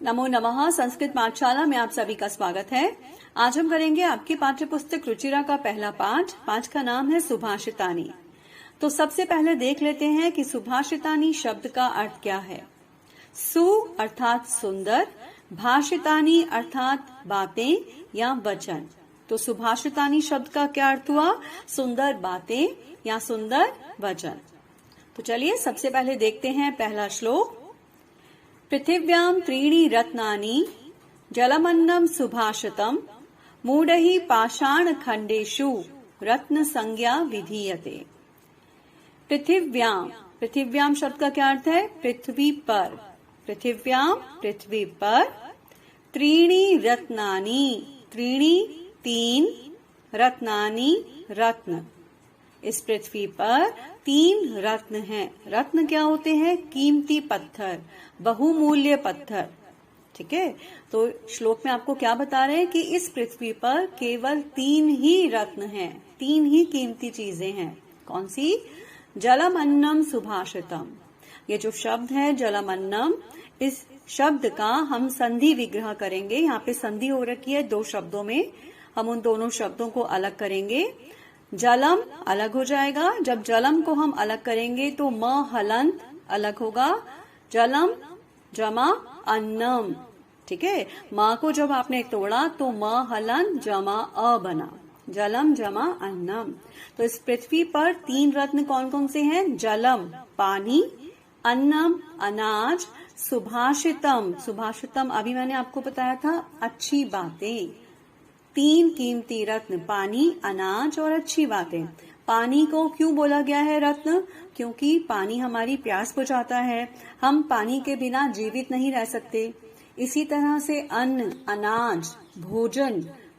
नमो नमः। संस्कृत पाठशाला में आप सभी का स्वागत है। आज हम करेंगे आपकी पाठ्य पुस्तक रुचिरा का पहला पाठ का नाम है सुभाषितानी। तो सबसे पहले देख लेते हैं कि सुभाषितानी शब्द का अर्थ क्या है। सु अर्थात सुंदर, भाषितानी अर्थात बातें या वचन। तो सुभाषितानी शब्द का क्या अर्थ हुआ? सुंदर बातें या सुंदर वचन। तो चलिए सबसे पहले देखते हैं पहला श्लोक। पृथिव्यां त्रीणि रत्नानि जलमन्नं सुभाषितम् मूढ़हि पाषाण खंडेषु रत्न संज्ञा विधीयते। पृथिव्यां शब्द का क्या अर्थ है? पृथ्वी पर। पृथिव्यां पृथ्वी पर, त्रीणि रत्नानि त्रीणि तीन, रत्नानि रत्न। इस पृथ्वी पर 3 रत्न हैं। रत्न क्या होते हैं? कीमती पत्थर, बहुमूल्य पत्थर। ठीक है, तो श्लोक में आपको क्या बता रहे हैं कि इस पृथ्वी पर केवल 3 ही रत्न हैं, 3 ही कीमती चीजें हैं। कौन सी? जलमन्नम सुभाषितम। ये जो शब्द है जलमन्नम, इस शब्द का हम संधि विग्रह करेंगे। यहाँ पे संधि हो रखी है 2 शब्दों में, हम उन दोनों शब्दों को अलग करेंगे। जलम अलग हो जाएगा। जब जलम को हम अलग करेंगे तो म हलंत अलग होगा। जलम जमा अन्नम। ठीक है, माँ को जब आपने तोड़ा तो म हलंत जमा अ बना, जलम जमा अन्नम। तो इस पृथ्वी पर 3 रत्न कौन कौन से हैं? जलम पानी, अन्नम अनाज, सुभाषितम। सुभाषितम अभी मैंने आपको बताया था अच्छी बातें। 3 कीमती रत्न, पानी, अनाज और अच्छी बातें। पानी को क्यों बोला गया है रत्न? क्योंकि पानी हमारी प्यास बुझाता है। हम पानी के बिना जीवित नहीं रह सकते। इसी तरह से अन्न, अनाज,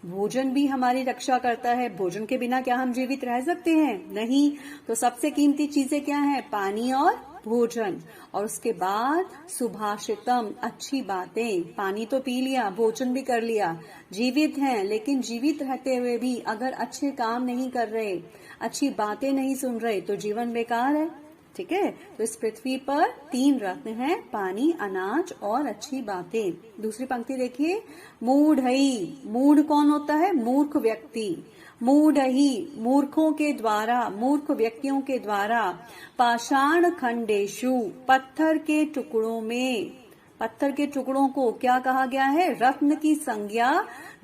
भोजन भी हमारी रक्षा करता है। भोजन के बिना क्या हम जीवित रह सकते हैं? नहीं। तो सबसे कीमती चीजें क्या है? पानी और भोजन। और उसके बाद सुभाषितम, अच्छी बातें। पानी तो पी लिया, भोजन भी कर लिया, जीवित हैं, लेकिन जीवित रहते हुए भी अगर अच्छे काम नहीं कर रहे, अच्छी बातें नहीं सुन रहे तो जीवन बेकार है। ठीक है, तो इस पृथ्वी पर 3 रत्न हैं, पानी, अनाज और अच्छी बातें। दूसरी पंक्ति देखिए। मूढ़हि, मूढ़ कौन होता है? मूर्ख व्यक्ति। मूढ़हि, मूर्खों के द्वारा, मूर्ख व्यक्तियों के द्वारा, पाषाण खंडेषु, पत्थर के टुकड़ों में। पत्थर के टुकड़ों को क्या कहा गया है? रत्न की संज्ञा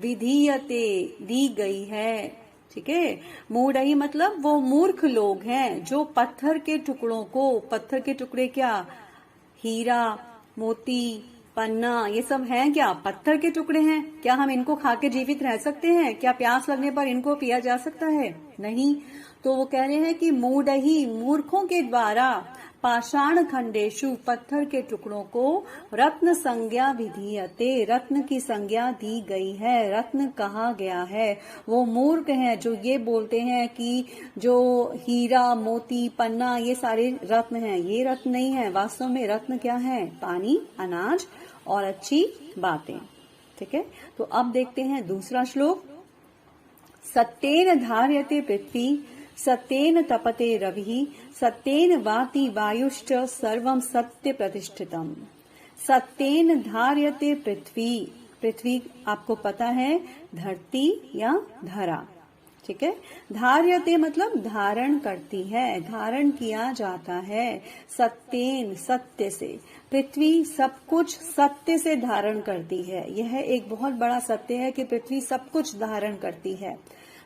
विधीयते, दी गई है। ठीक है, मूढ़हि मतलब वो मूर्ख लोग हैं जो पत्थर के टुकड़ों को, पत्थर के टुकड़े क्या? हीरा, मोती, पन्ना, ये सब हैं क्या? पत्थर के टुकड़े हैं। क्या हम इनको खा के जीवित रह सकते हैं? क्या प्यास लगने पर इनको पिया जा सकता है? नहीं। तो वो कह रहे हैं कि मूढ़हि, मूर्खों के द्वारा, पाषाण खंडेषु, पत्थर के टुकड़ों को, रत्न संज्ञा विधीयते, रत्न की संज्ञा दी गई है, रत्न कहा गया है। वो मूर्ख हैं जो ये बोलते हैं कि जो हीरा, मोती, पन्ना ये सारे रत्न हैं। ये रत्न नहीं है। वास्तव में रत्न क्या है? पानी, अनाज और अच्छी बातें। ठीक है, तो अब देखते हैं दूसरा श्लोक। सत्येन धार्यते पृथ्वी, सत्येन तपते रविः, सत्येन वाति वायुश्च सर्वं सत्य प्रतिष्ठितम्। सत्येन धार्यते पृथ्वी। पृथ्वी आपको पता है धरती या धरा। ठीक है, धार्यते मतलब धारण करती है, धारण किया जाता है। सत्येन, सत्य से। पृथ्वी सब कुछ सत्य से धारण करती है। यह एक बहुत बड़ा सत्य है कि पृथ्वी सब कुछ धारण करती है।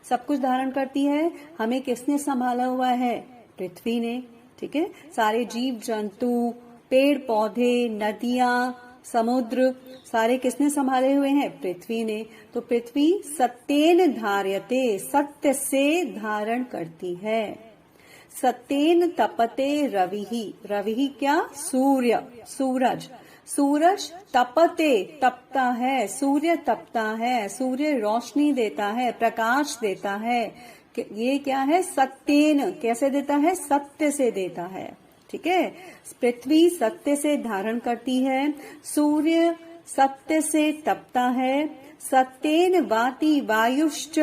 सब कुछ धारण करती है। हमें किसने संभाला हुआ है? पृथ्वी ने। ठीक है, सारे जीव जंतु, पेड़ पौधे, नदियां, समुद्र, सारे किसने संभाले हुए हैं? पृथ्वी ने। तो पृथ्वी सत्येन धार्यते, सत्य से धारण करती है। सत्येन तपते रविः, रविः क्या? सूर्य, सूरज। सूरज तपते, तपता है। सूर्य तपता है, सूर्य रोशनी देता है, प्रकाश देता है। ये क्या है? सत्येन, कैसे देता है? सत्य से देता है। ठीक है, पृथ्वी सत्य से धारण करती है, सूर्य सत्य से तपता है। सत्येन वाति वायुश्च,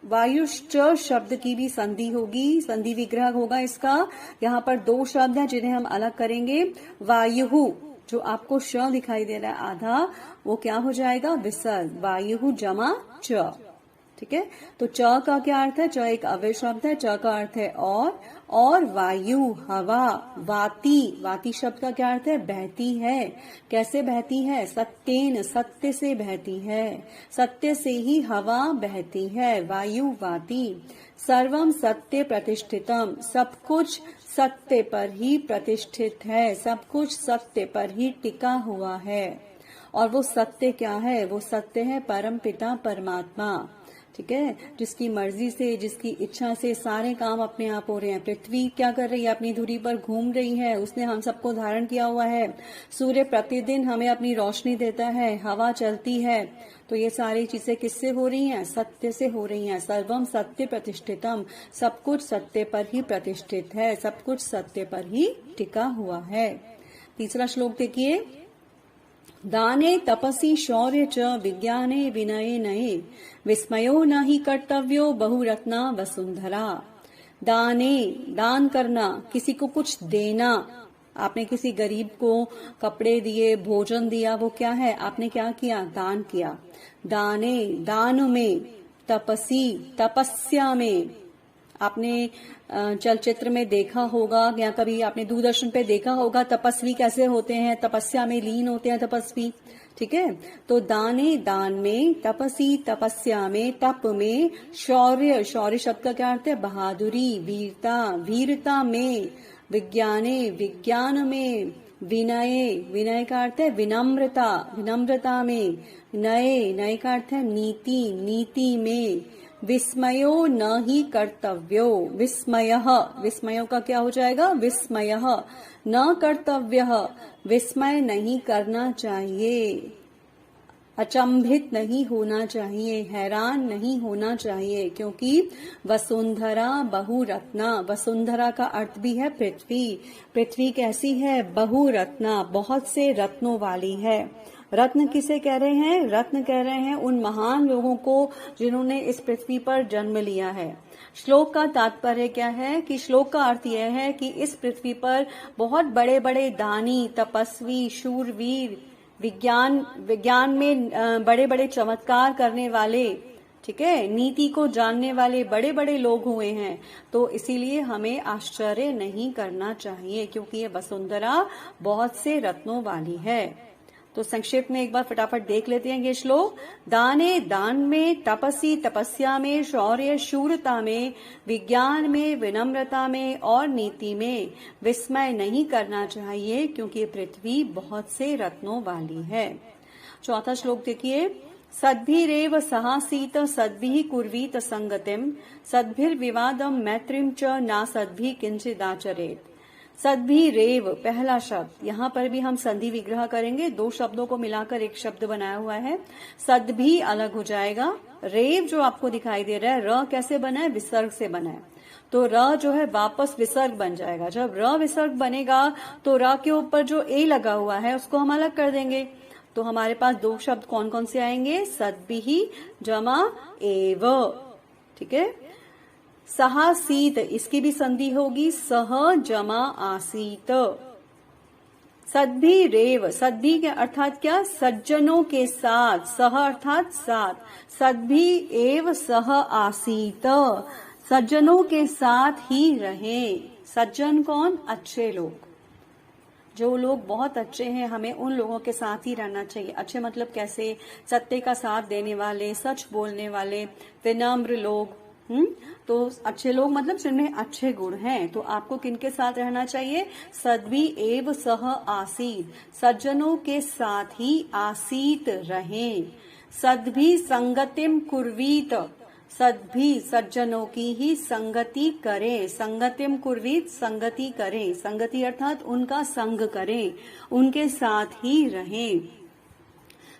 वायुश्च शब्द की भी संधि होगी, संधि विग्रह होगा इसका। यहाँ पर 2 शब्द हैं जिन्हें हम अलग करेंगे। वायु, जो आपको श दिखाई दे रहा है आधा, वो क्या हो जाएगा? विसर्ग। वायु जमा च। ठीक है, तो च का क्या अर्थ है? च एक अव्यय शब्द है। च का अर्थ है और वायु, हवा, वाती। वाती शब्द का क्या अर्थ है? बहती है। कैसे बहती है? सत्येन, सत्य से बहती है। सत्य से ही हवा बहती है। वायु वाती। सर्वम सत्य प्रतिष्ठितम, सब कुछ सत्य पर ही प्रतिष्ठित है, सब कुछ सत्य पर ही टिका हुआ है। और वो सत्य क्या है? वो सत्य है परम पिता परमात्मा। ठीक है, जिसकी मर्जी से, जिसकी इच्छा से सारे काम अपने आप हो रहे हैं। पृथ्वी क्या कर रही है? अपनी धुरी पर घूम रही है, उसने हम सबको धारण किया हुआ है। सूर्य प्रतिदिन हमें अपनी रोशनी देता है, हवा चलती है। तो ये सारी चीजें किससे हो रही हैं? सत्य से हो रही हैं। सर्वम सत्य प्रतिष्ठितम, सब कुछ सत्य पर ही प्रतिष्ठित है, सब कुछ सत्य पर ही टिका हुआ है। तीसरा श्लोक देखिए। दाने तपसी शौर्य च विज्ञाने विनये नये, विस्मयो न ही कर्तव्यो बहुरत्ना वसुंधरा। दाने, दान करना, किसी को कुछ देना। आपने किसी गरीब को कपड़े दिए, भोजन दिया, वो क्या है? आपने क्या किया? दान किया। दाने, दान में। तपसी, तपस्या में। आपने चलचित्र में देखा होगा या कभी आपने दूरदर्शन पे देखा होगा तपस्वी कैसे होते हैं, तपस्या में लीन होते हैं तपस्वी। ठीक है, तो दाने, दान में। तपसी, तपस्या में, तप में। शौर्य, शौर्य शब्द का क्या अर्थ है? बहादुरी, वीरता, वीरता में। विज्ञाने, विज्ञान में। विनय, विनय का अर्थ है विनम्रता, विनम्रता में। नये, नये का अर्थ है नीति, नीति में। विस्मयो न ही कर्तव्यो, विस्मयः, विस्मयों का क्या हो जाएगा? विस्मयः। न कर्तव्यः, विस्मय नहीं करना चाहिए, अचंभित नहीं होना चाहिए, हैरान नहीं होना चाहिए। क्योंकि वसुंधरा बहुरत्ना, वसुंधरा का अर्थ भी है पृथ्वी। पृथ्वी कैसी है? बहुरत्ना, बहुत से रत्नों वाली है। रत्न किसे कह रहे हैं? रत्न कह रहे हैं उन महान लोगों को जिन्होंने इस पृथ्वी पर जन्म लिया है। श्लोक का तात्पर्य क्या है? कि श्लोक का अर्थ यह है कि इस पृथ्वी पर बहुत बड़े बड़े दानी, तपस्वी, शूरवीर, विज्ञान में बड़े बड़े चमत्कार करने वाले, ठीक है, नीति को जानने वाले बड़े बड़े लोग हुए हैं। तो इसीलिए हमें आश्चर्य नहीं करना चाहिए, क्योंकि ये वसुंधरा बहुत से रत्नों वाली है। तो संक्षेप में एक बार फटाफट देख लेते हैं ये श्लोक। दाने, दान में। तपसी, तपस्या में। शौर्य, शूरता में। विज्ञान में, विनम्रता में और नीति में। विस्मय नहीं करना चाहिए, क्योंकि पृथ्वी बहुत से रत्नों वाली है। चौथा श्लोक देखिए। सद्भिरेव सहासीत सद्भिः कुर्वीत संगतिम, सद्भिर्विवादम मैत्रीम च ना सद्भिः किंचिदाचरेत्। सद्भी रेव, पहला शब्द, यहाँ पर भी हम संधि विग्रह करेंगे। दो शब्दों को मिलाकर एक शब्द बनाया हुआ है। सद्भी अलग हो जाएगा। रेव जो आपको दिखाई दे रहा है, र कैसे बना है? विसर्ग से बना है। तो र जो है वापस विसर्ग बन जाएगा। जब र विसर्ग बनेगा तो र के ऊपर जो ए लगा हुआ है उसको हम अलग कर देंगे। तो हमारे पास दो शब्द कौन कौन से आएंगे? सद्भिः जमा एव। ठीक है, सहासीत, इसकी भी संधि होगी, सह जमा आसीत। सद्भी रेव, सद्भी के अर्थात क्या? सज्जनों के साथ, सह अर्थात साथ। सद्भी एव सह आसीत, सज्जनों के साथ ही रहे। सज्जन कौन? अच्छे लोग। जो लोग बहुत अच्छे हैं, हमें उन लोगों के साथ ही रहना चाहिए। अच्छे मतलब कैसे? सत्य का साथ देने वाले, सच बोलने वाले, विनम्र लोग। तो अच्छे लोग मतलब जिनमें अच्छे गुण हैं। तो आपको किनके साथ रहना चाहिए? सद्भी एव सह आसीत, सज्जनों के साथ ही आसीत रहें। सद्भी संगतिम कुर्वीत, सद्भी सज्जनों की ही संगति करें। संगतिम कुर्वीत, संगति करें। संगति अर्थात उनका संग करें, उनके साथ ही रहें।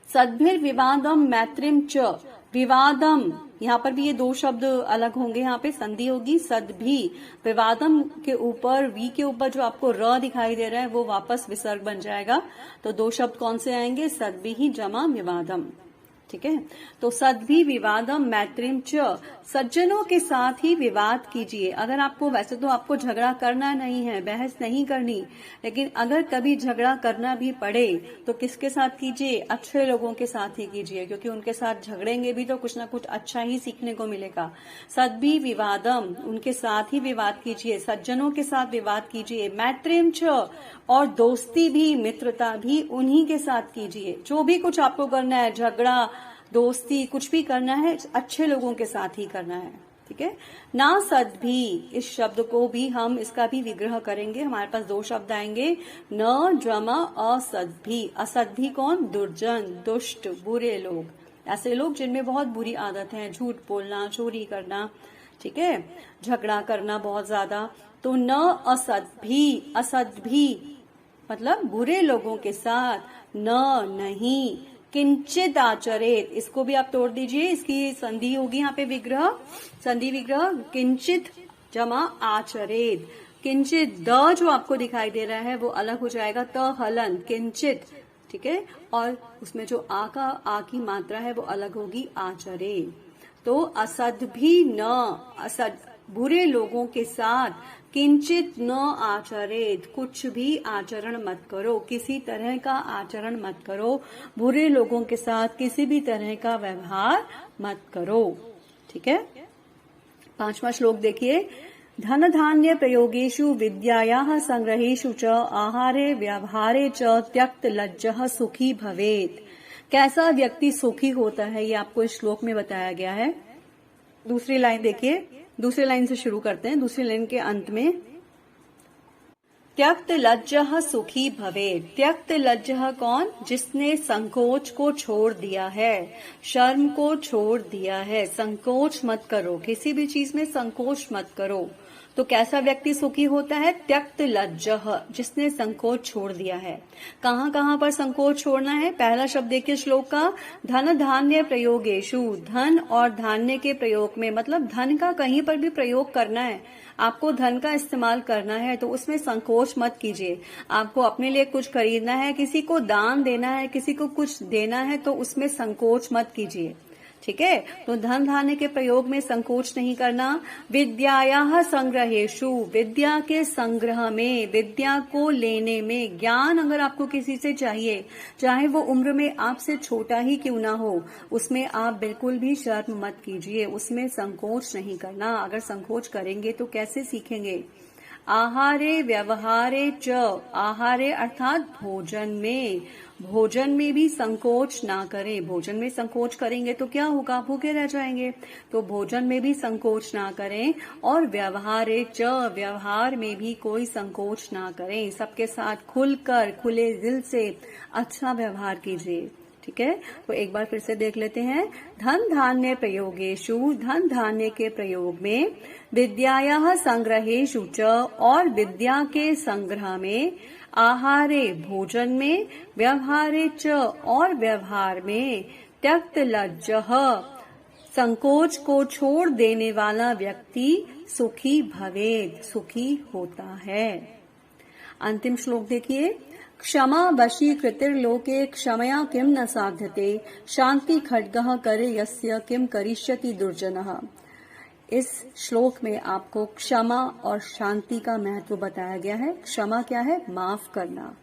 सद्भिर विवादम मैत्रीम च, विवादम, यहाँ पर भी ये दो शब्द अलग होंगे, यहाँ पे संधि होगी। सद्भी, विवादम के ऊपर, वी के ऊपर जो आपको र दिखाई दे रहा है वो वापस विसर्ग बन जाएगा। तो दो शब्द कौन से आएंगे? सद्भिः जमा विवादम। ठीक है। तो सद्भि विवादम मैत्रीम च, सज्जनों के साथ ही विवाद कीजिए। अगर आपको, वैसे तो आपको झगड़ा करना नहीं है, बहस नहीं करनी, लेकिन अगर कभी झगड़ा करना भी पड़े तो किसके साथ कीजिए? अच्छे लोगों के साथ ही कीजिए, क्योंकि उनके साथ झगड़ेंगे भी तो कुछ ना कुछ अच्छा ही सीखने को मिलेगा। सद्भि विवादम, उनके साथ ही विवाद कीजिए, सज्जनों के साथ विवाद कीजिए। मैत्रीम च, और दोस्ती भी, मित्रता भी उन्हीं के साथ कीजिए। जो भी कुछ आपको करना है, झगड़ा, दोस्ती, कुछ भी करना है, अच्छे लोगों के साथ ही करना है। ठीक है। ना सद्भि, इस शब्द को भी हम, इसका भी विग्रह करेंगे। हमारे पास दो शब्द आएंगे, न जमा असद्भि। असद्भि कौन? दुर्जन, दुष्ट, बुरे लोग, ऐसे लोग जिनमें बहुत बुरी आदत है, झूठ बोलना, चोरी करना, ठीक है, झगड़ा करना बहुत ज्यादा। तो न असद्भि, असद्भि मतलब बुरे लोगों के साथ, न नहीं, किंचित आचरेत, इसको भी आप तोड़ दीजिए, इसकी संधि होगी यहाँ पे विग्रह, संधि विग्रह, किंचित जमा आचरेत। किंचित द जो आपको दिखाई दे रहा है वो अलग हो जाएगा, त हलन, किंचित, ठीक है, और उसमें जो आ की मात्रा है वो अलग होगी, आचरे। तो असद भी न, असद बुरे लोगों के साथ, किंचित न आचरेत, कुछ भी आचरण मत करो, किसी तरह का आचरण मत करो, बुरे लोगों के साथ किसी भी तरह का व्यवहार मत करो। ठीक है। 5वां श्लोक देखिए, धन धान्य प्रयोगेषु विद्यायाः संग्रहेषु च आहारे व्यवहारे च त्यक्त लज्जः सुखी भवेत्। कैसा व्यक्ति सुखी होता है, ये आपको इस श्लोक में बताया गया है। दूसरी लाइन देखिए, दूसरी लाइन से शुरू करते हैं, दूसरी लाइन के अंत में, त्यक्त लज्जः सुखी भवेत्। त्यक्त लज्जः कौन? जिसने संकोच को छोड़ दिया है, शर्म को छोड़ दिया है। संकोच मत करो, किसी भी चीज में संकोच मत करो। तो कैसा व्यक्ति सुखी होता है? त्यक्त लज्जः, जिसने संकोच छोड़ दिया है। कहाँ कहाँ पर संकोच छोड़ना है? पहला शब्द देखिए श्लोक का, धन धान्य प्रयोगेषु, धन और धान्य के प्रयोग में, मतलब धन का कहीं पर भी प्रयोग करना है, आपको धन का इस्तेमाल करना है तो उसमें संकोच मत कीजिए। आपको अपने लिए कुछ खरीदना है, किसी को दान देना है, किसी को कुछ देना है, तो उसमें संकोच मत कीजिए। ठीक है। तो धन धान्य के प्रयोग में संकोच नहीं करना। विद्यायाः संग्रहेषु, विद्या के संग्रह में, विद्या को लेने में, ज्ञान अगर आपको किसी से चाहिए, चाहे वो उम्र में आपसे छोटा ही क्यों ना हो, उसमें आप बिल्कुल भी शर्म मत कीजिए, उसमें संकोच नहीं करना। अगर संकोच करेंगे तो कैसे सीखेंगे? आहारे व्यवहारे च, आहारे अर्थात भोजन में, भोजन में भी संकोच ना करें। भोजन में संकोच करेंगे तो क्या होगा? भूखे रह जाएंगे। तो भोजन में भी संकोच ना करें। और व्यवहारे च, व्यवहार में भी कोई संकोच ना करें। सबके साथ खुलकर, खुले दिल से अच्छा व्यवहार कीजिए। ठीक है। तो एक बार फिर से देख लेते हैं, धन धान्य प्रयोगेषु, धन धान्य के प्रयोग में, विद्यायाः संग्रहेषु च, और विद्या के संग्रह में, आहारे भोजन में, व्यवहारे च, और व्यवहार में, त्यक्त लज्जः संकोच को छोड़ देने वाला व्यक्ति सुखी भवेत्, सुखी होता है। अंतिम श्लोक देखिए, क्षमा वशीकृतिर्लोके क्षमया किम न साध्यते, शांति खड्गः करे यस्य किम करिष्यति दुर्जनः। इस श्लोक में आपको क्षमा और शांति का महत्व बताया गया है। क्षमा क्या है? माफ करना।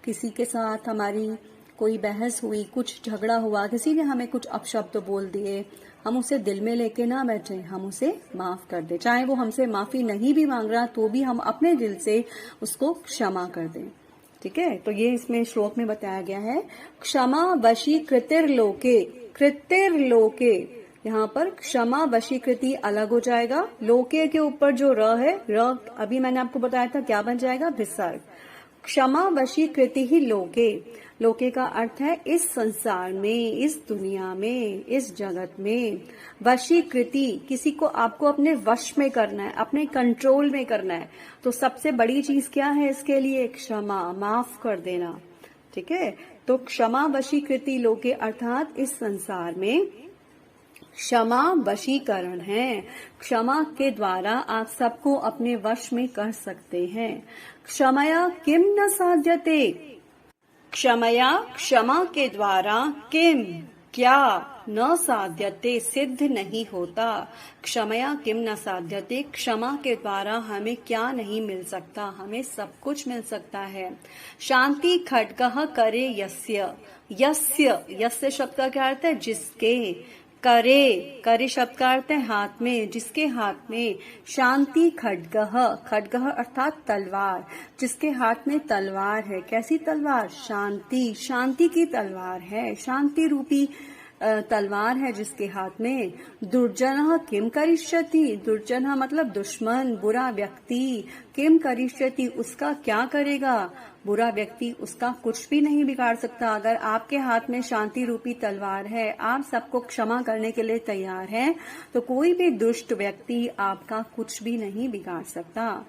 किसी के साथ हमारी कोई बहस हुई, कुछ झगड़ा हुआ, किसी ने हमें कुछ अपशब्द बोल दिए, हम उसे दिल में लेके ना बैठे, हम उसे माफ कर दें। चाहे वो हमसे माफी नहीं भी मांग रहा तो भी हम अपने दिल से उसको क्षमा कर दें। ठीक है। तो ये इसमें श्लोक में बताया गया है। क्षमा वशीकृतिर्लोके, कृतिर्लोके, यहाँ पर क्षमा वशीकृति अलग हो जाएगा। लोके के ऊपर जो र है, र अभी मैंने आपको बताया था क्या बन जाएगा? विसर्ग। क्षमा वशीकृति ही लोके, लोके का अर्थ है इस संसार में, इस दुनिया में, इस जगत में। वशीकृति, किसी को आपको अपने वश में करना है, अपने कंट्रोल में करना है। तो सबसे बड़ी चीज क्या है इसके लिए? क्षमा, माफ कर देना। ठीक है। तो क्षमा वशीकृति लोके अर्थात इस संसार में क्षमा वशीकरण है। क्षमा के द्वारा आप सबको अपने वश में कर सकते हैं। क्षमया किम न साध्यते, क्षमया, क्षमा के द्वारा, किम क्या न साध्यते, सिद्ध नहीं होता। क्षमया किम न साध्यते, क्षमा के द्वारा हमें क्या नहीं मिल सकता, हमें सब कुछ मिल सकता है। शांति खड्गः करे यस्य, यस्य यस्य शब्द का क्या अर्थ है, जिसके। करे, करे शब्द का अर्थ है हाथ में, जिसके हाथ में। शांति खड्गः, खड्गः अर्थात तलवार, जिसके हाथ में तलवार है। कैसी तलवार, शांति, शांति की तलवार है, शांति रूपी तलवार है जिसके हाथ में। दुर्जनः किम करिष्यति, दुर्जनः मतलब दुश्मन, बुरा व्यक्ति। किम करिष्यति, उसका क्या करेगा, बुरा व्यक्ति उसका कुछ भी नहीं बिगाड़ सकता। अगर आपके हाथ में शांति रूपी तलवार है, आप सबको क्षमा करने के लिए तैयार हैं, तो कोई भी दुष्ट व्यक्ति आपका कुछ भी नहीं बिगाड़ सकता।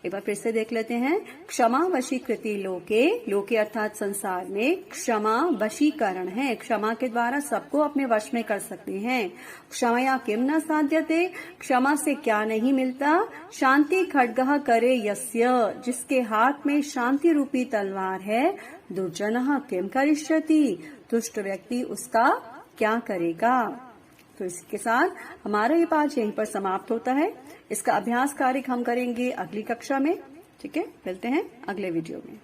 एक बार फिर से देख लेते हैं। क्षमा वशीकृति लोके, लोके अर्थात संसार में, क्षमा वशीकरण है, क्षमा के द्वारा सबको अपने वश में कर सकते हैं। क्षमया किम न साध्यते, क्षमा से क्या नहीं मिलता। शांति खड्गः करे यस्य, जिसके हाथ में शांति रूपी तलवार है। दुर्जनः किम करिष्यति, दुष्ट व्यक्ति उसका क्या करेगा। तो इसके साथ हमारा ये पाठ यहीं पर समाप्त होता है। इसका अभ्यास कार्य हम करेंगे अगली कक्षा में। ठीक है, मिलते हैं अगले वीडियो में।